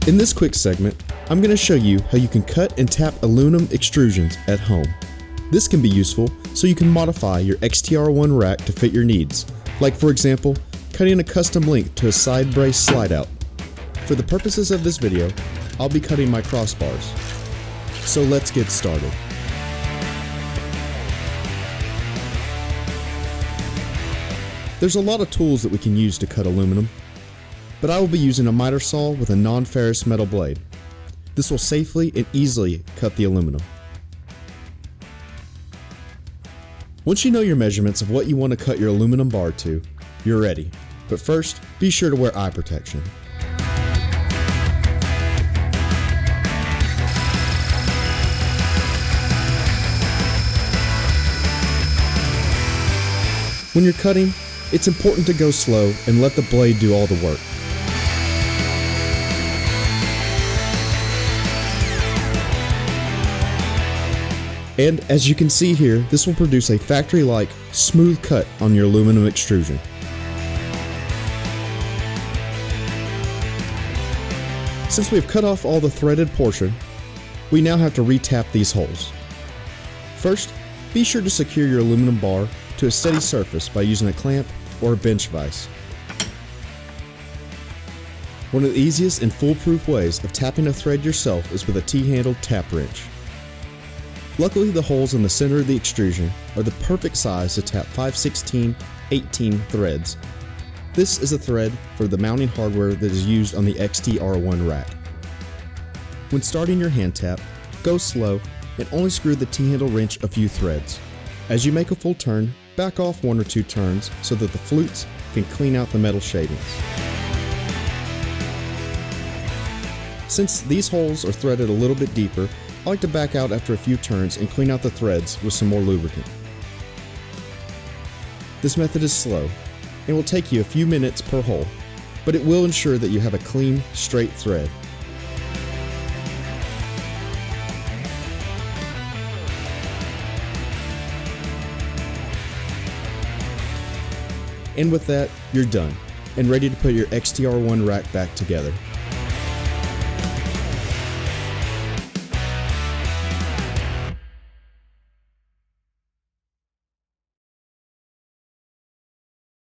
In this quick segment, I'm going to show you how you can cut and tap aluminum extrusions at home. This can be useful so you can modify your XTR1 rack to fit your needs, like for example, cutting a custom link to a side brace slide out. For the purposes of this video, I'll be cutting my crossbars. So let's get started. There's a lot of tools that we can use to cut aluminum, but I will be using a miter saw with a non-ferrous metal blade. This will safely and easily cut the aluminum. Once you know your measurements of what you want to cut your aluminum bar to, you're ready. But first, be sure to wear eye protection. When you're cutting, it's important to go slow and let the blade do all the work. And as you can see here, this will produce a factory-like, smooth cut on your aluminum extrusion. Since we've cut off all the threaded portion, we now have to re-tap these holes. First, be sure to secure your aluminum bar to a steady surface by using a clamp or a bench vise. One of the easiest and foolproof ways of tapping a thread yourself is with a T-handled tap wrench. Luckily, the holes in the center of the extrusion are the perfect size to tap 5/16/18 threads. This is a thread for the mounting hardware that is used on the XTR1 rack. When starting your hand tap, go slow and only screw the T-handle wrench a few threads. As you make a full turn, back off 1 or 2 turns so that the flutes can clean out the metal shavings. Since these holes are threaded a little bit deeper, I like to back out after a few turns and clean out the threads with some more lubricant. This method is slow and will take you a few minutes per hole, but it will ensure that you have a clean, straight thread. And with that, you're done and ready to put your XTR1 rack back together.